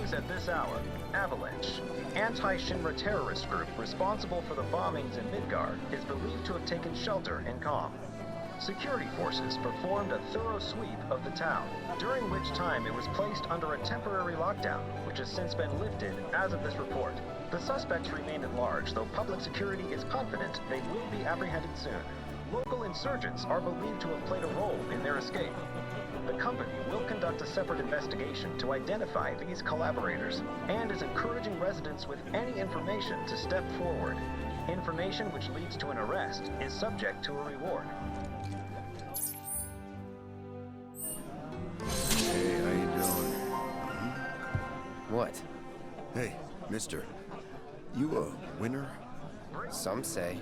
Greetings at this hour. Avalanche, the anti-Shinra terrorist group responsible for the bombings in Midgard, is believed to have taken shelter in Kalm. Security forces performed a thorough sweep of the town, during which time it was placed under a temporary lockdown, which has since been lifted as of this report. The suspects remain at large, though public security is confident they will be apprehended soon. Local insurgents are believed to have played a role in their escape. The company will conduct a separate investigation to identify these collaborators and is encouraging residents with any information to step forward. Information which leads to an arrest is subject to a reward. Hey, how you doing? What? Hey, mister. You a winner? Some say.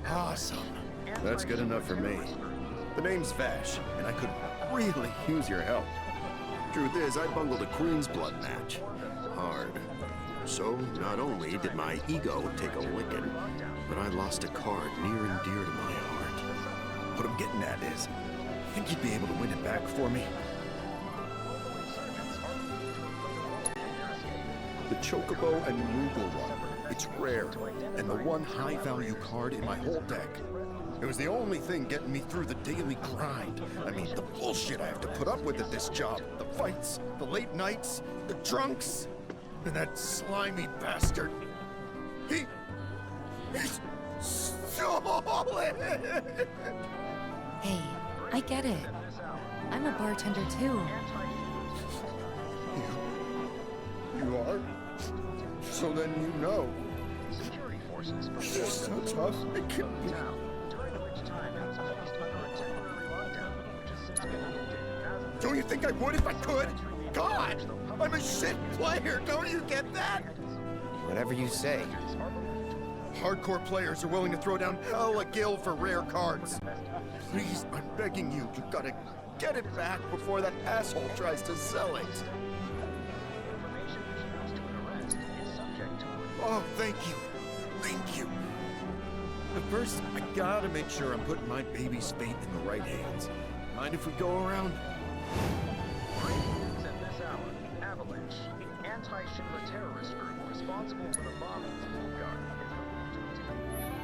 Awesome. That's good enough for me. The name's Vash, and I could really use your help. Truth is, I bungled a Queen's Blood match. Hard. So, not only did my ego take a licking, but I lost a card near and dear to my heart. What I'm getting at is, think you'd be able to win it back for me? The Chocobo and Moogle one. It's rare, and the one high-value card in my whole deck. It was the only thing getting me through the daily grind. I mean, the bullshit I have to put up with at this job. The fights, the late nights, the drunks, and that slimy bastard. He's solid! Hey, I get it. I'm a bartender too. You are? So then you know. Security forces You're so tough, it killed me. during which time it was placed under a temporary lockdown, which has since been lifted as of Don't you think I would if I could? God! I'm a shit player, don't you get that? Whatever you say. Hardcore players are willing to throw down hella gil for rare cards. Please, I'm begging you, you gotta get it back before that asshole tries to sell it. information which leads to an arrest is subject to a Oh, thank you. Thank you. But first, I gotta make sure I'm putting my baby's fate in the right hands. Mind if we go around? Greetings at this hour. Avalanche, the anti-Shinra terrorist group responsible for the bombings in Midgard, is believed to have taken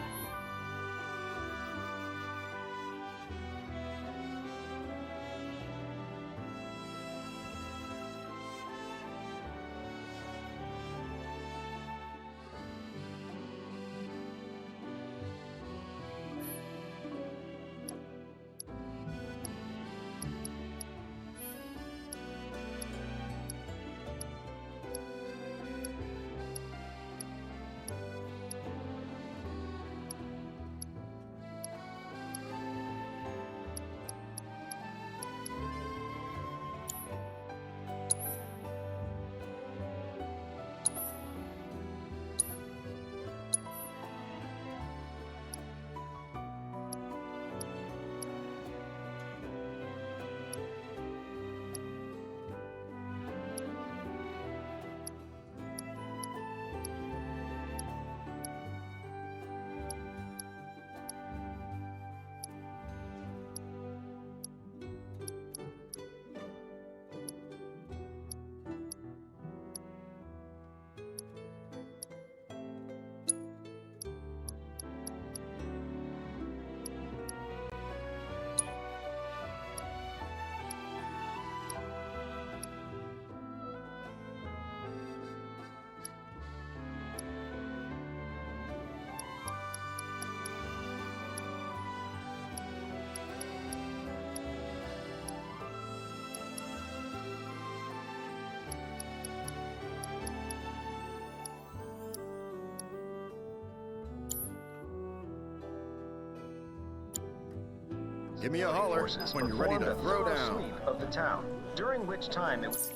Give me a holler forces when you're ready to performed a throw thorough down. sweep of the town, during which time it was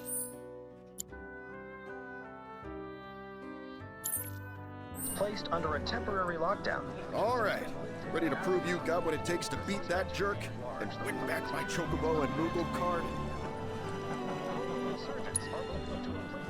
placed under a temporary lockdown. All right. Ready to prove you got what it takes to beat that jerk and win back my Chocobo and Moogle card? Insurgents are believed to have played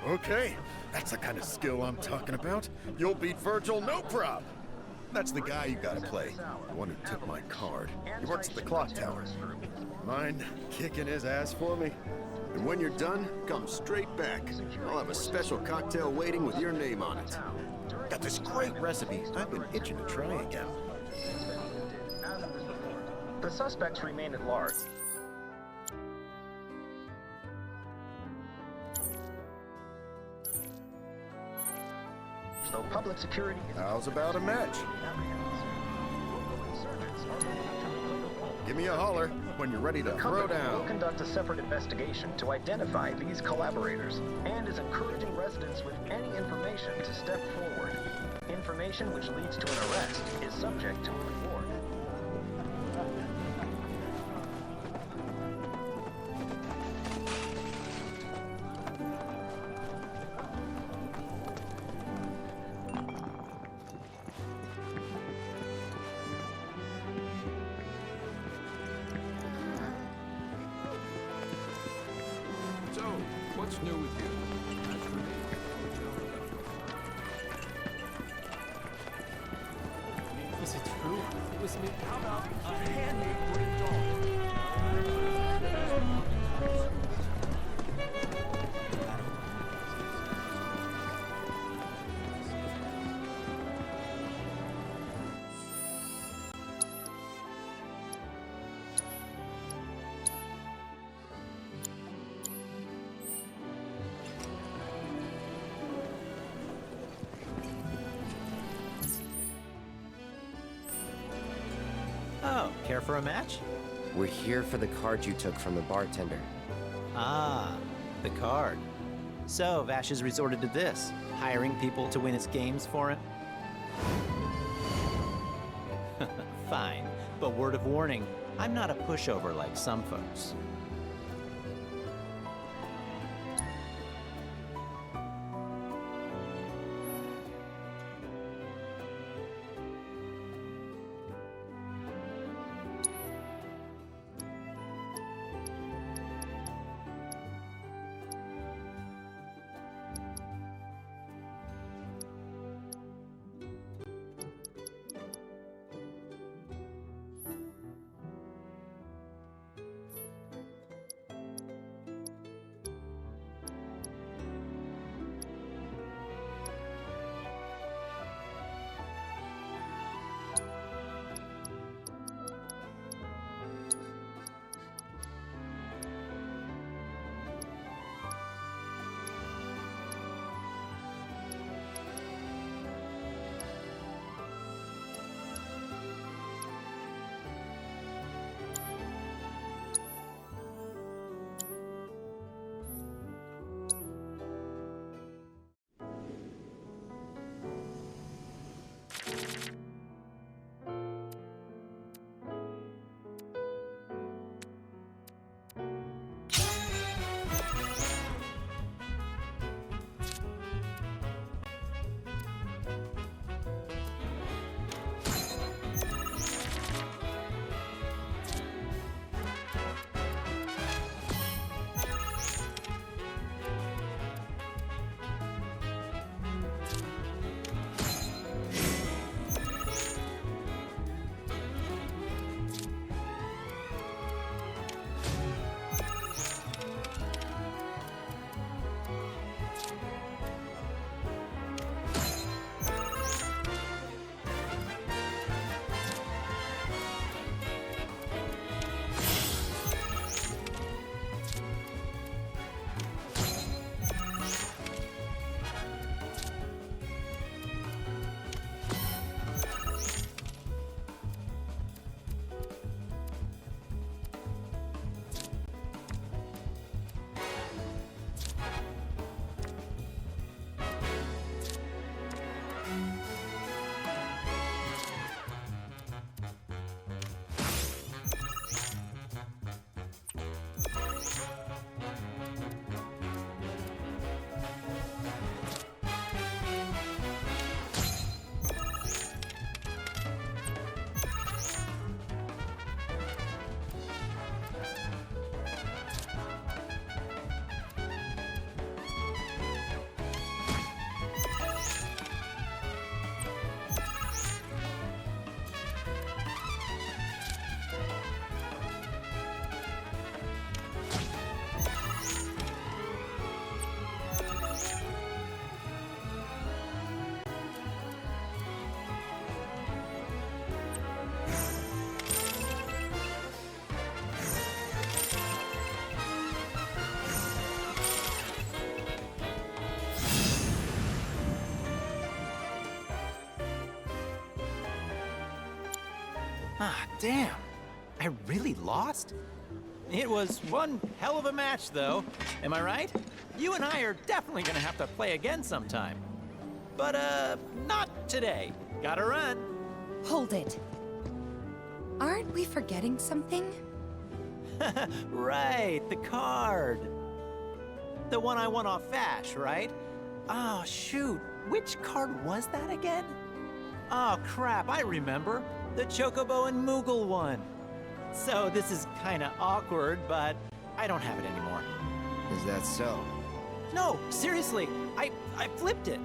Okay, that's the kind of skill I'm talking about. You'll beat Virgil, no prob. That's the guy you gotta play. The one who took my card. He works at the clock tower. Mind kicking his ass for me? And when you're done, come straight back. I'll have a special cocktail waiting with your name on it. Got this great recipe I've been itching to try again. The suspects remain at large. Though public security is How's about a match? Give me a holler when you're ready to throw Company will down. conduct a separate investigation to identify these collaborators and is encouraging residents with any information to step forward. Information which leads to an arrest is subject to a reward. So, what's new with you? Was it true? It was me. How about a handmade wooden doll? Oh, care for a match? We're here for the card you took from the bartender. Ah, the card. So, Vash has resorted to this, hiring people to win its games for it? Fine, but word of warning, I'm not a pushover like some folks. Ah, damn. I really lost? It was one hell of a match, though. Am I right? You and I are definitely gonna have to play again sometime. But, not today. Gotta run. Hold it. Aren't we forgetting something? Right, the card. The one I won off Vash, right? Oh, shoot. Which card was that again? Oh, crap, I remember. The Chocobo and Moogle one. So this is kinda awkward, but I don't have it anymore. Is that so? No, seriously, I flipped it.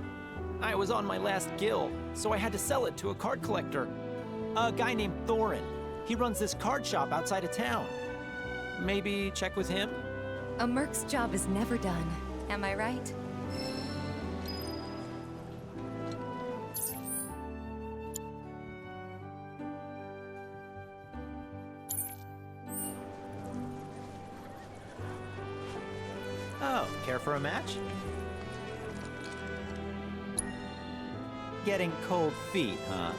I was on my last gill, so I had to sell it to a card collector. A guy named Thorin. He runs this card shop outside of town. Maybe check with him? A merc's job is never done. Am I right? Oh, care for a match? Getting cold feet, huh?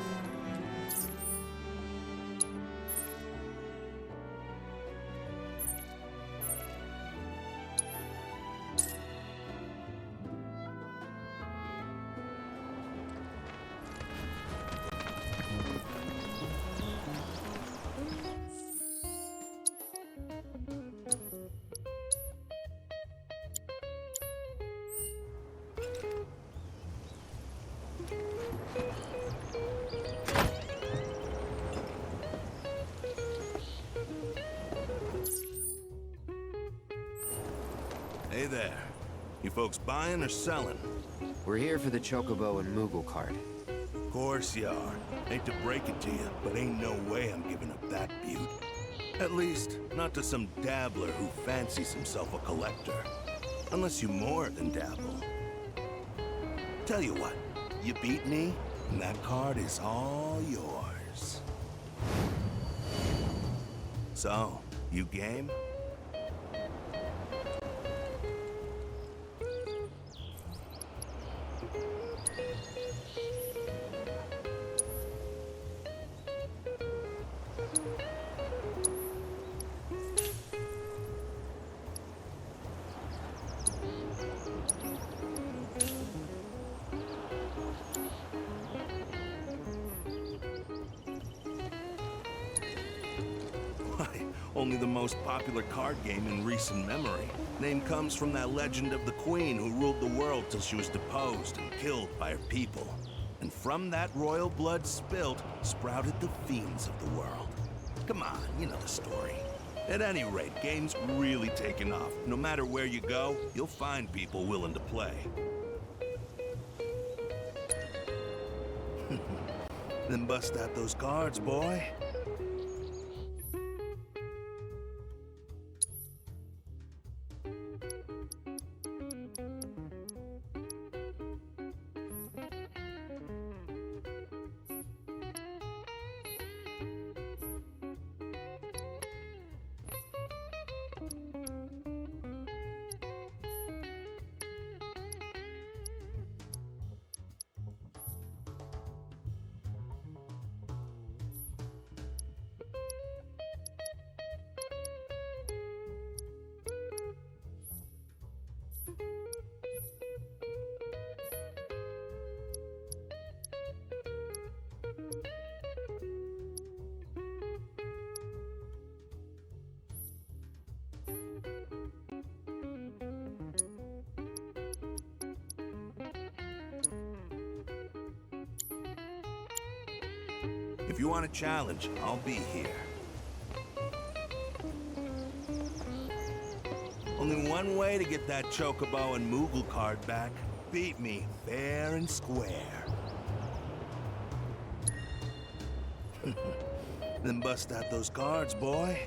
Hey there. You folks buying or selling? We're here for the Chocobo and Moogle card. Of course you are. Hate to break it to you, but ain't no way I'm giving up that beaut. At least, not to some dabbler who fancies himself a collector. Unless you more than dabble. Tell you what, you beat me, and that card is all yours. So, you game? Only the most popular card game in recent memory. Name comes from that legend of the queen who ruled the world till she was deposed and killed by her people. And from that royal blood spilt, sprouted the fiends of the world. Come on, you know the story. At any rate, game's really taken off. No matter where you go, you'll find people willing to play. Then bust out those cards, boy. If you want a challenge, I'll be here. Only one way to get that Chocobo and Moogle card back. Beat me fair and square. Then bust out those cards, boy.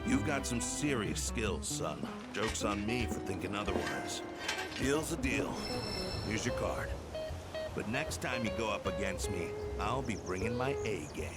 You've got some serious skills, son. Joke's on me for thinking otherwise. Deal's a deal. Here's your card. But next time you go up against me, I'll be bringing my A game.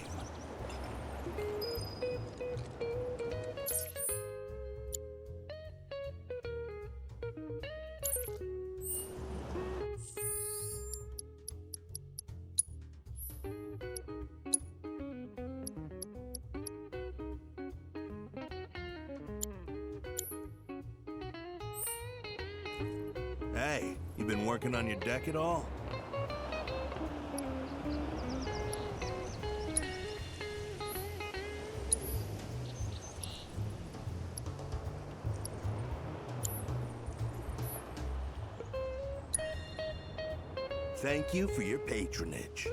Hey, you been working on your deck at all? Thank you for your patronage.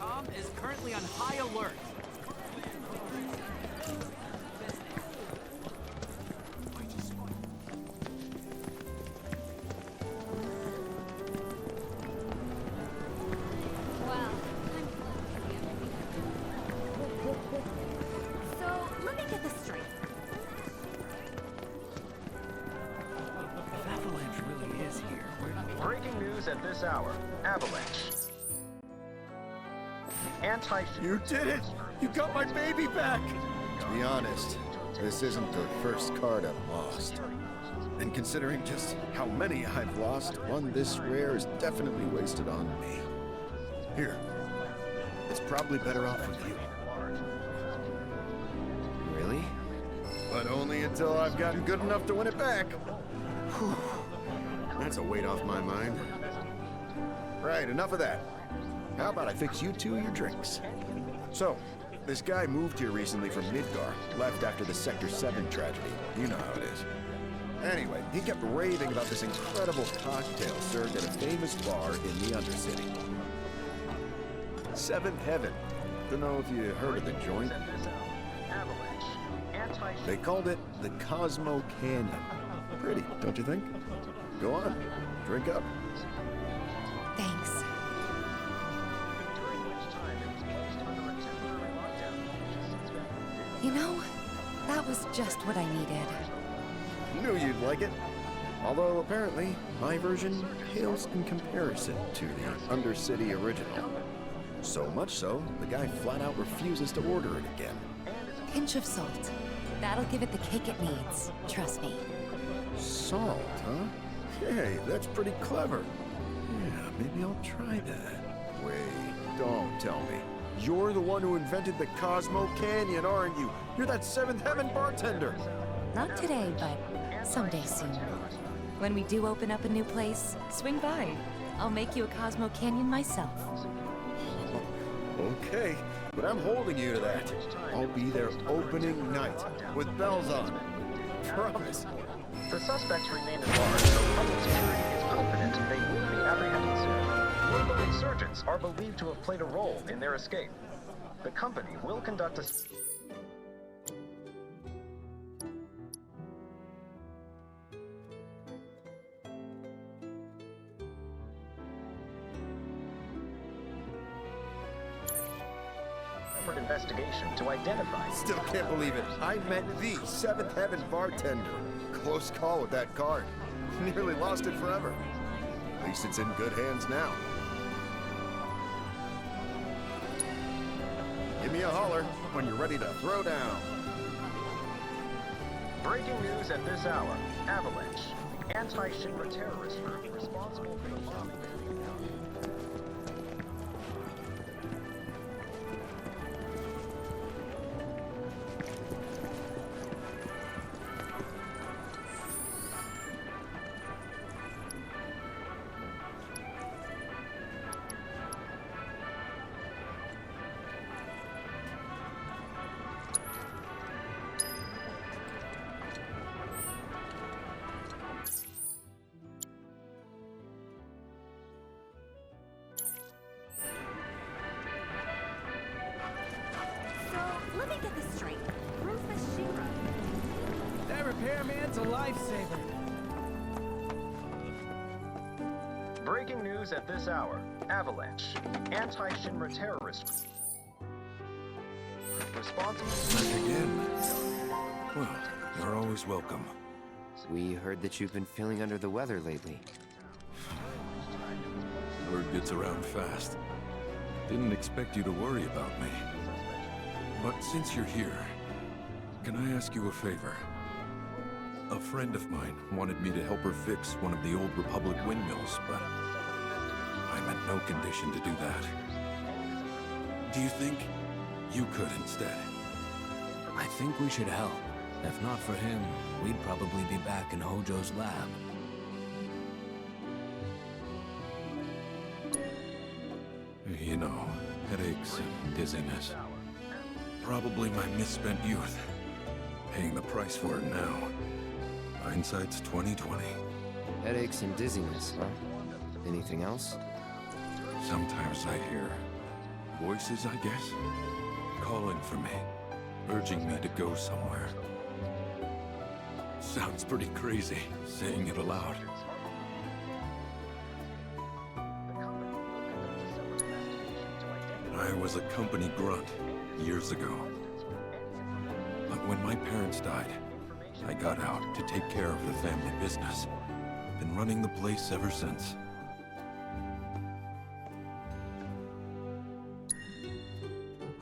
Kalm is currently on high alert. So, let me get this straight. If Avalanche really is here, where do Breaking news at this hour. Avalanche. You did it! You got my baby back! To be honest, this isn't the first card I've lost. And considering just how many I've lost, one this rare is definitely wasted on me. Here. It's probably better off with you. Really? But only until I've gotten good enough to win it back. Whew. That's a weight off my mind. Right, enough of that. How about I fix you two your drinks? So, this guy moved here recently from Midgar, left after the Sector 7 tragedy. You know how it is. Anyway, he kept raving about this incredible cocktail served at a famous bar in the Undercity. Seventh Heaven. Don't know if you heard of the joint. They called it the Cosmo Canyon. Pretty, don't you think? Go on, drink up. Thanks. You know, that was just what I needed. Knew you'd like it. Although apparently, my version pales in comparison to the Undercity original. So much so, the guy flat out refuses to order it again. Pinch of salt. That'll give it the kick it needs. Trust me. Salt, huh? Hey, that's pretty clever. Yeah, maybe I'll try that. Wait, don't tell me. You're the one who invented the Cosmo Canyon, aren't you? You're that Seventh Heaven bartender. Not today, but someday soon. When we do open up a new place, swing by. I'll make you a Cosmo Canyon myself. Okay, but I'm holding you to that. I'll be there opening night, with bells on. Promise. The suspects remain at large, so public security is confident they will be apprehended soon. Local insurgents are believed to have played a role in their escape. The company will conduct a separate investigation to identify. Still can't believe it. I met the Seventh Heaven bartender. Close call with that card. Nearly lost it forever. At least it's in good hands now. Give me a holler when you're ready to throw down. Breaking news at this hour. Avalanche. Anti-Shinra terrorist group responsible for the bombing. repairman's a lifesaver. Breaking news at this hour. Avalanche. Anti-Shinra terrorist. Responsible. Back again. Well, you're always welcome. We heard that you've been feeling under the weather lately. Word gets around fast. Didn't expect you to worry about me. But since you're here, can I ask you a favor? A friend of mine wanted me to help her fix one of the old Republic windmills, but I'm in no condition to do that. Do you think you could instead? I think we should help. If not for him, we'd probably be back in Hojo's lab. You know, headaches and dizziness. Probably my misspent youth. Paying the price for it now. Hindsight's 20/20. Headaches and dizziness, huh? Anything else? Sometimes I hear voices, I guess, calling for me, urging me to go somewhere. Sounds pretty crazy, saying it aloud. I was a company grunt years ago. But when my parents died, I got out to take care of the family business. Been running the place ever since.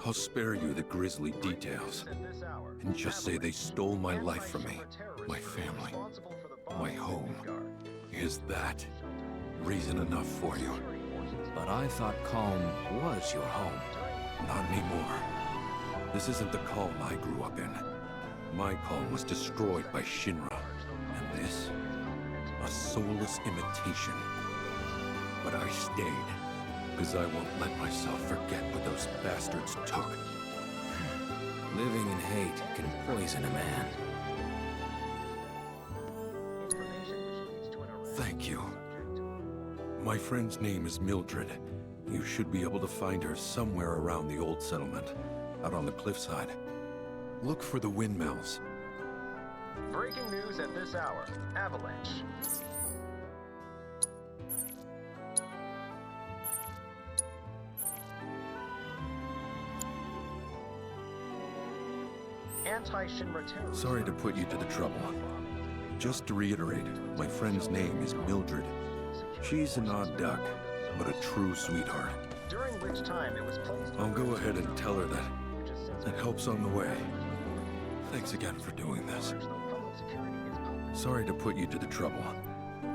I'll spare you the grisly details, and just say they stole my life from me, my family, my home. Is that reason enough for you? But I thought Kalm was your home. Not anymore. This isn't the Kalm I grew up in. My Kalm was destroyed by Shinra, and this, a soulless imitation. But I stayed, because I won't let myself forget what those bastards took. Living in hate can poison a man. Thank you. My friend's name is Mildred. You should be able to find her somewhere around the old settlement, out on the cliffside. Look for the windmills. Breaking news at this hour. Avalanche. Anti-Shinra terror. Sorry to put you to the trouble. Just to reiterate, my friend's name is Mildred. She's an odd duck, but a true sweetheart. During which time it was placed. I'll go ahead and tell her that help's on the way. Thanks again for doing this. Sorry to put you to the trouble.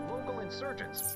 Local insurgents.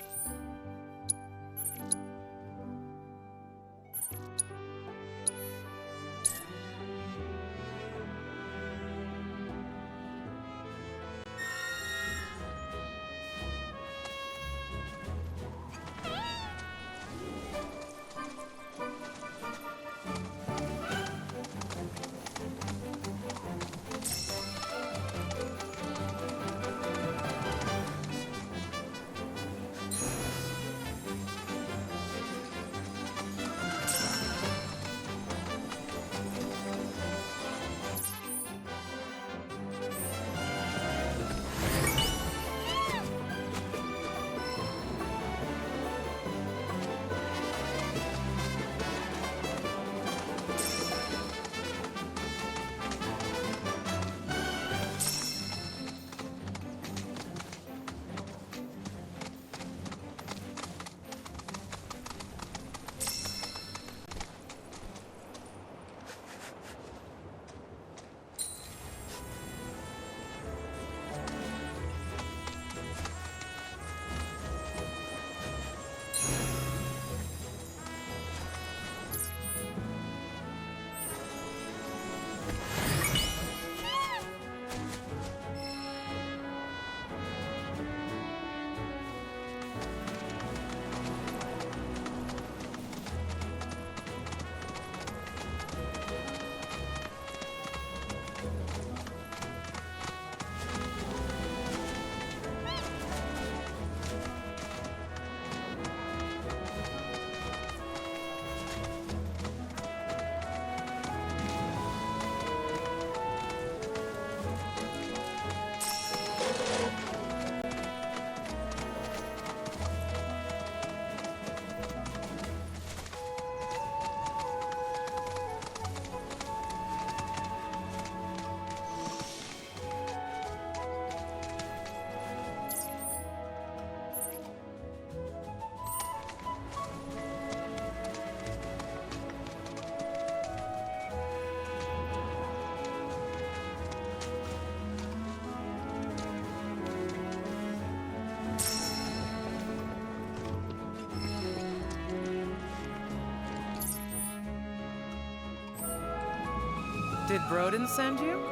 Did Broden send you?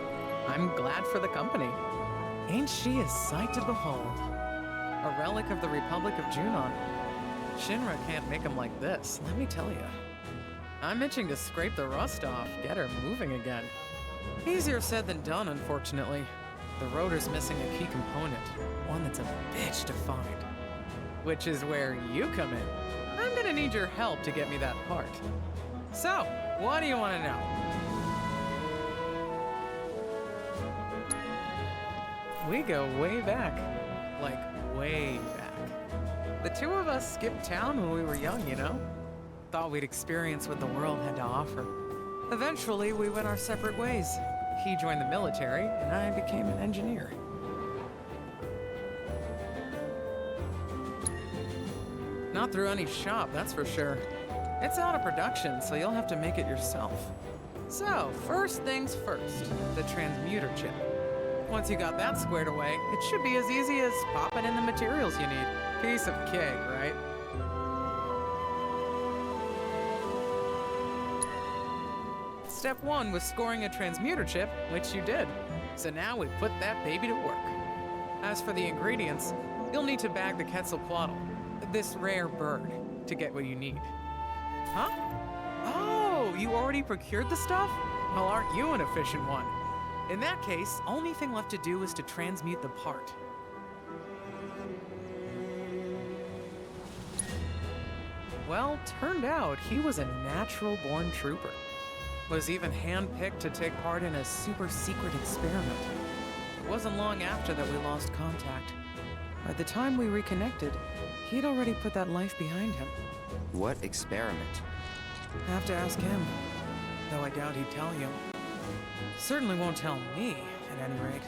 I'm glad for the company. Ain't she a sight to behold? A relic of the Republic of Junon. Shinra can't make 'em like this, let me tell you. I'm itching to scrape the rust off, get her moving again. Easier said than done, unfortunately. The rotor's missing a key component, one that's a bitch to find. Which is where you come in. I'm gonna need your help to get me that part. So, what do you want to know? We go way back. Like, way back. The two of us skipped town when we were young, you know? Thought we'd experience what the world had to offer. Eventually, we went our separate ways. He joined the military, and I became an engineer. Not through any shop, that's for sure. It's out of production, so you'll have to make it yourself. So, first things first, the transmuter chip. Once you got that squared away, it should be as easy as popping in the materials you need. Piece of cake, right? Step 1 was scoring a transmuter chip, which you did. So now we put that baby to work. As for the ingredients, you'll need to bag the Quetzalcoatl, this rare bird, to get what you need. Huh? Oh, you already procured the stuff? Well, aren't you an efficient one? In that case, only thing left to do is to transmute the part. Well, turned out he was a natural-born trooper. Was even handpicked to take part in a super-secret experiment. It wasn't long after that we lost contact. By the time we reconnected, he'd already put that life behind him. What experiment? Have to ask him, though I doubt he'd tell you. Certainly won't tell me, at any rate.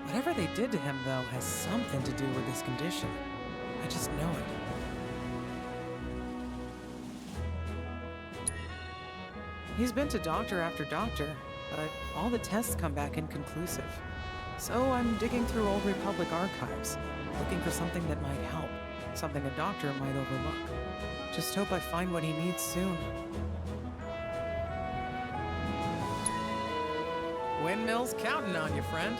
Whatever they did to him, though, has something to do with his condition. I just know it. He's been to doctor after doctor, but all the tests come back inconclusive. So I'm digging through old Republic archives, looking for something that might help, something a doctor might overlook. Just hope I find what he needs soon. Windmill's counting on you, friend.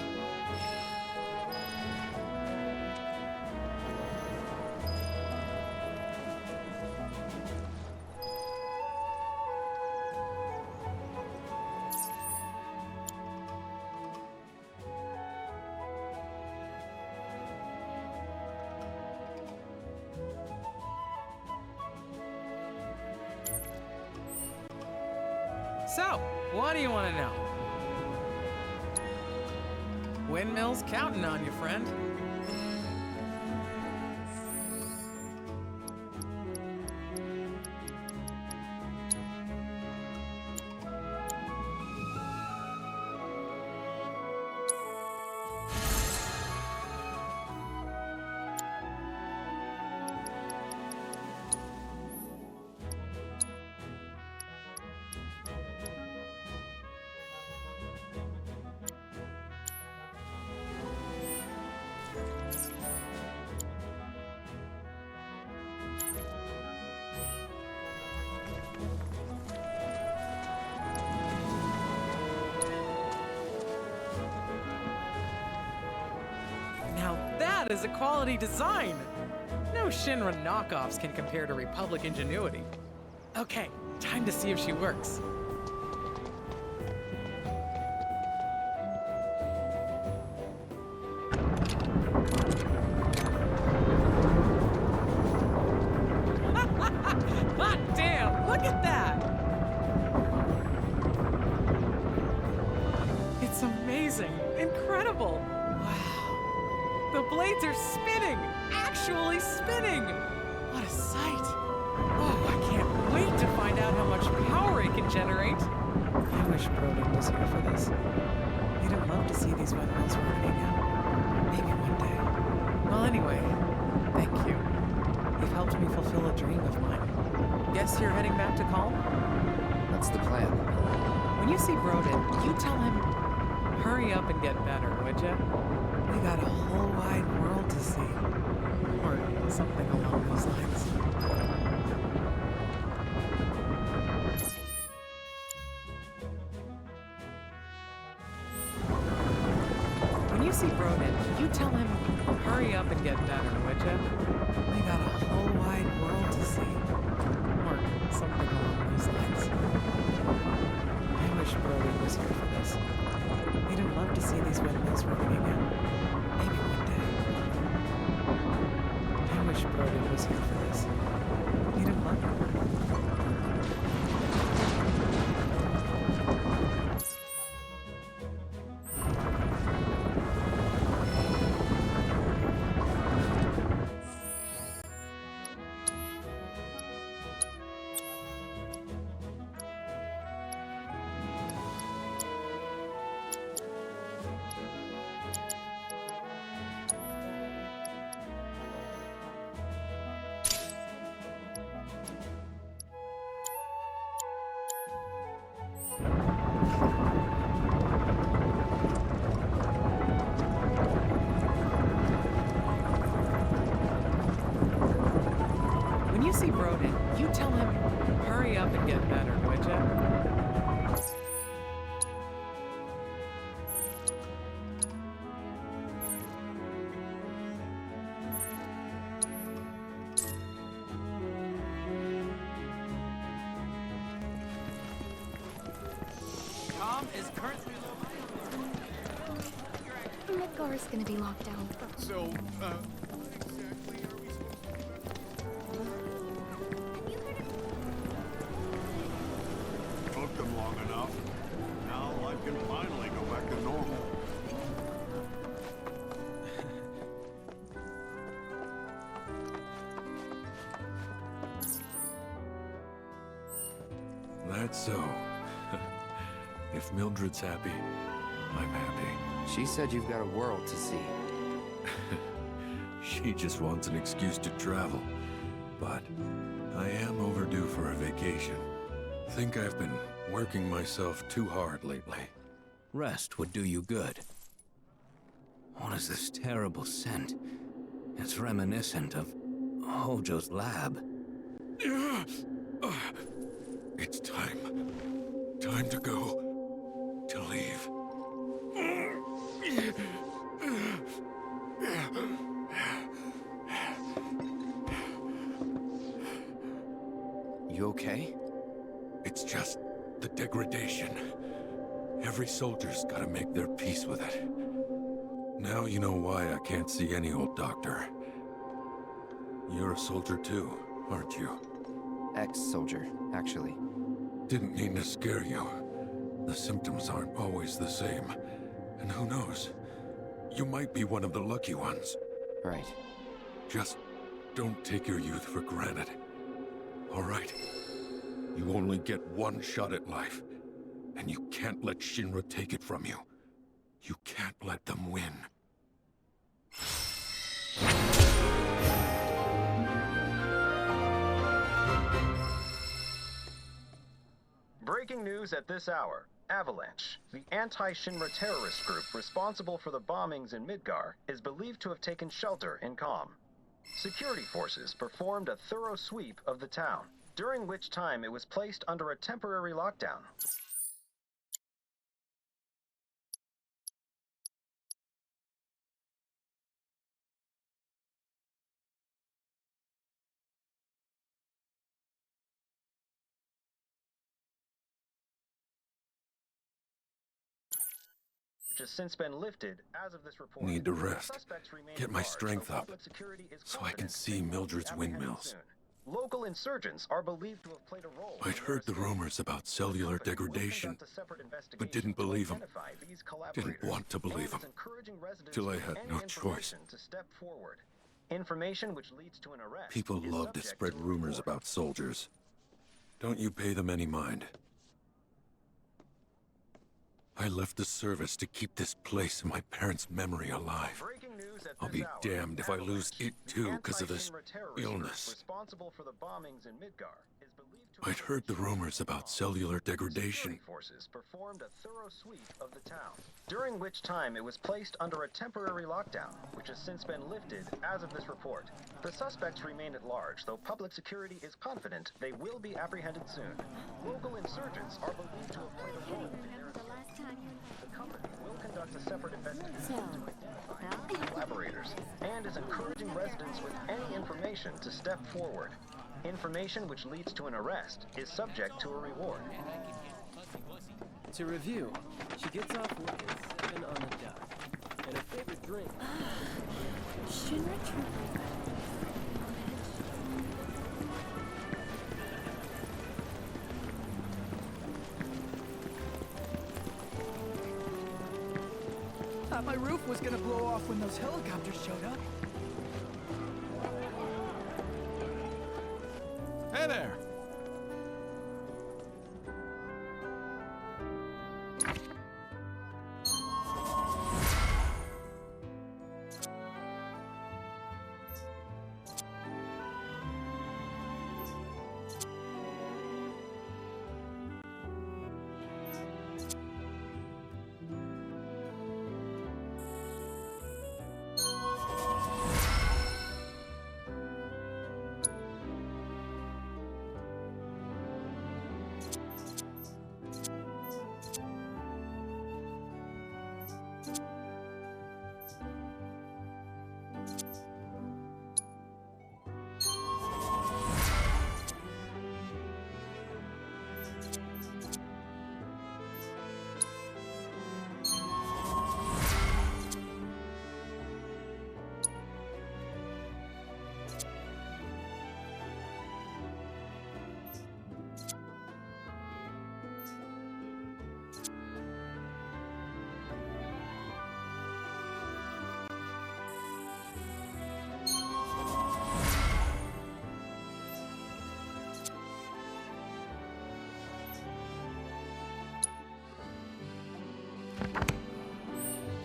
So, what do you want to know? Windmill's counting on you, friend. That is a quality design! No Shinra knockoffs can compare to Republic ingenuity. Okay, time to see if she works. Hot damn, look at that! It's amazing, incredible! The blades are spinning! Actually spinning! What a sight! Oh, I can't wait to find out how much power it can generate! I wish Broden was here for this. He'd have loved to see these windmills working out. Maybe one day. Well, anyway, thank you. You've helped me fulfill a dream of mine. Guess you're heading back to Kalm? What's the plan? When you see Broden, you tell him, hurry up and get better, would ya? We got a whole wide world to see. Or something along those lines. you see Broden, you tell him, hurry up and get better, would ya? We got a whole wide world to see. Or something along those lines. I wish Broden was here for this. He'd have loved to see these windmills working again. Maybe one day. I wish Broden was here for this. He'd have loved it. When you see Broden, you tell him, hurry up and get better, would ya? Kalm is currently Midgar is gonna be locked down. So, Took them long enough. Now life can finally go back to normal. That's so. If Mildred's happy, I'm happy. She said you've got a world to see. She just wants an excuse to travel. But I am overdue for a vacation. Think I've been working myself too hard lately. Rest would do you good. What is this terrible scent? It's reminiscent of Hojo's lab. It's time. Time to go. To leave. You okay? It's just the degradation. Every soldier's gotta make their peace with it. Now you know why I can't see any old doctor. You're a soldier too, aren't you? Ex-soldier, actually. Didn't mean to scare you. The symptoms aren't always the same. And who knows? You might be one of the lucky ones. Right. Just don't take your youth for granted. All right? You only get one shot at life. And you can't let Shinra take it from you. You can't let them win. Breaking news at this hour. Avalanche, the anti-Shinra terrorist group responsible for the bombings in Midgar, is believed to have taken shelter in Kalm. Security forces performed a thorough sweep of the town, during which time it was placed under a temporary lockdown. Which has since been lifted as of this report. Need to rest. Suspects remain Get at my large, strength though up, public security is so I can confident see they will be Mildred's apprehended windmills. soon. Local insurgents are believed to have played a role. I'd heard the rumors about cellular degradation, but didn't believe them. Didn't want to believe them. Till I had no choice. Information which leads to an arrest. People is love to subject spread a rumors report. about soldiers. Don't you pay them any mind. I left the service to keep this place and my parents' memory alive. Breaking news at I'll this be hour. damned if I lose it too because of this Anti-Shinra terrorist group illness. Responsible for the bombings in Midgar is believed to I'd have heard the taken rumors about cellular degradation. Security forces performed a thorough sweep of the town, during which time it was placed under a temporary lockdown, which has since been lifted as of this report. The suspects remain at large, though public security is confident they will be apprehended soon. Local insurgents are believed to have played a role in their The company will conduct a separate investigation to identify collaborators and is encouraging residents with any information to step forward. Information which leads to an arrest is subject to a reward. To review, she gets off work at 7 on the dot. And her favorite drink. Thought my roof was gonna blow off when those helicopters showed up. Hey there!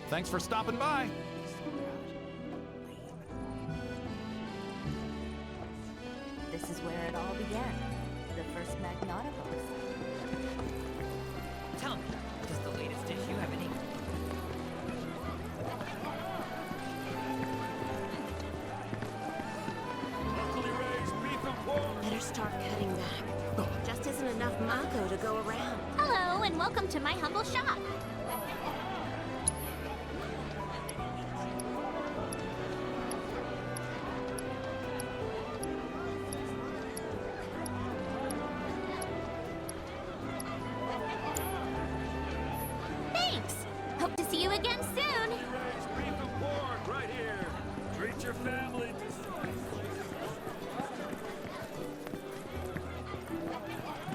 Thanks for stopping by. This is where it all began. The first Magnata books. Tell me, does the latest issue have any... Better start cutting back. Just isn't enough Mako to go around. Hello, and welcome to my humble shop. Thanks. Hope to see you again soon. Right here. Treat your family to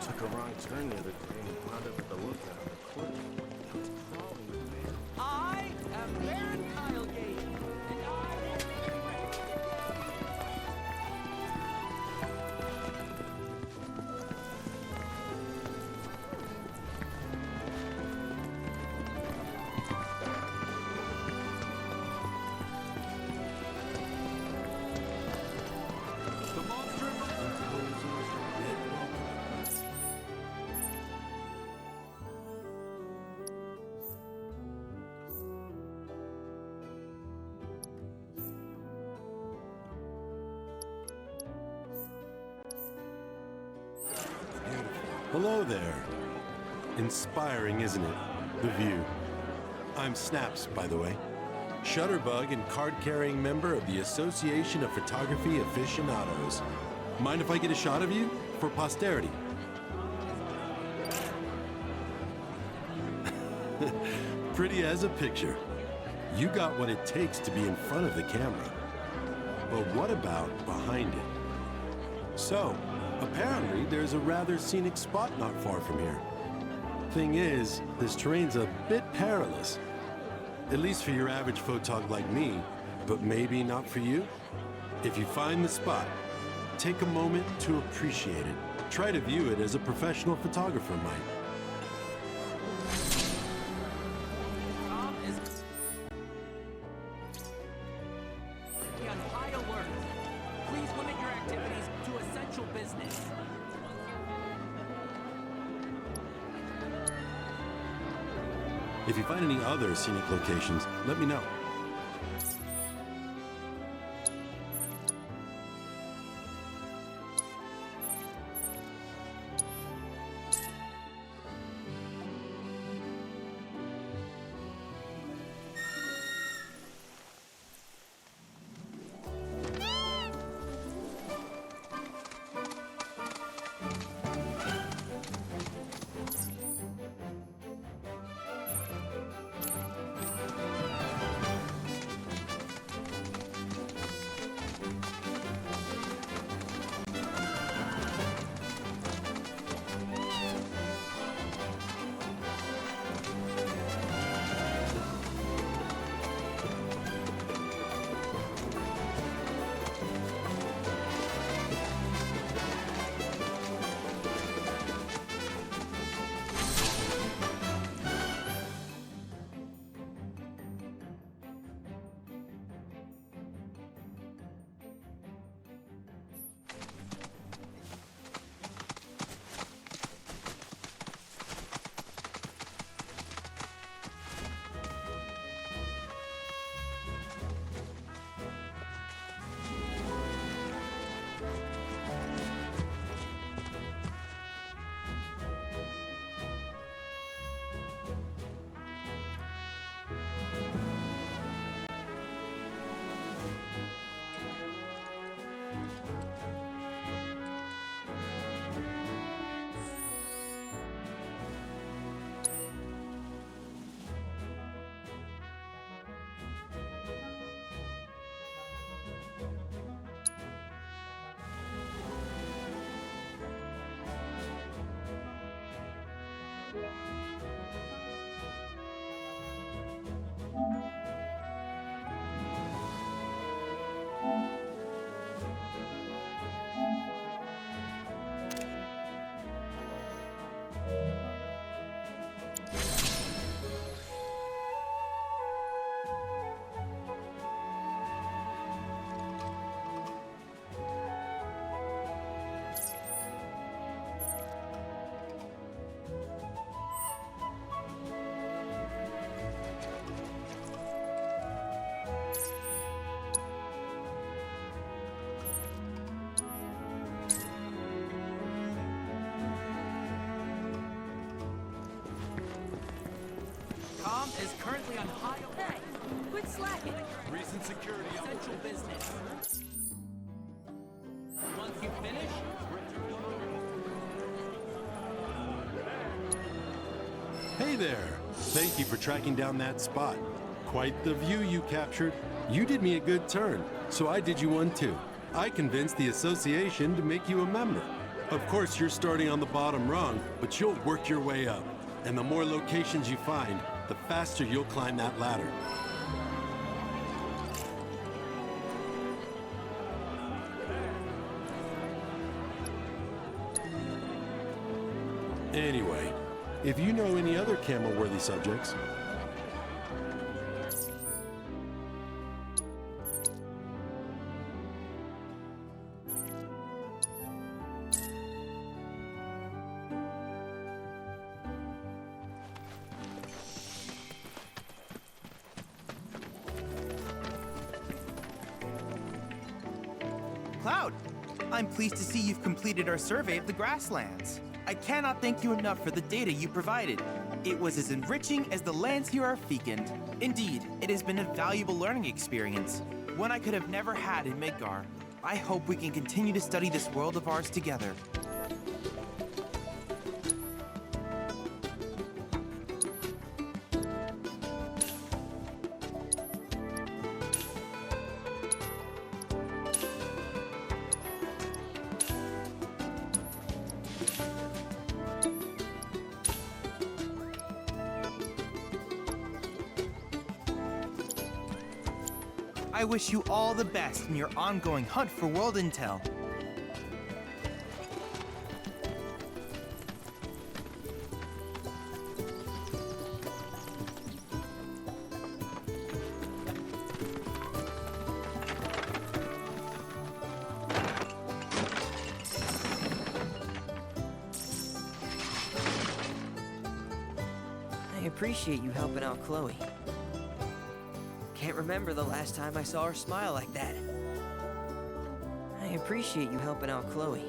Took a wrong turn the other day and wound up at the lookout on the cliff. I am Baron Kylegate, and the monster. Hello there. Inspiring, isn't it? The view. I'm Snaps, by the way. Shutterbug and card-carrying member of the Association of Photography Aficionados. Mind if I get a shot of you? For posterity. Pretty as a picture. You got what it takes to be in front of the camera. But what about behind it? So, apparently there's a rather scenic spot not far from here. Thing is, this terrain's a bit perilous. At least for your average photog like me, but maybe not for you. If you find the spot, take a moment to appreciate it. Try to view it as a professional photographer might. on high alert. Please limit your activities to essential business. If you find any other scenic locations, let me know. Kalm is currently on high alert. Hey, quit slacking. Recent security essential business. Once you finish, Hey there! Thank you for tracking down that spot. Quite the view you captured. You did me a good turn, so I did you one too. I convinced the association to make you a member. Of course, you're starting on the bottom rung, but you'll work your way up. And the more locations you find, the faster you'll climb that ladder. Anyway, if you know any other camel-worthy subjects, Cloud, I'm pleased to see you've completed our survey of the Grasslands. I cannot thank you enough for the data you provided. It was as enriching as the lands here are fecund. Indeed, it has been a valuable learning experience, one I could have never had in Midgar. I hope we can continue to study this world of ours together. I wish you all the best in your ongoing hunt for world intel. I appreciate you helping out Chloe. Can't remember the last time I saw her smile like that. I appreciate you helping out Chloe.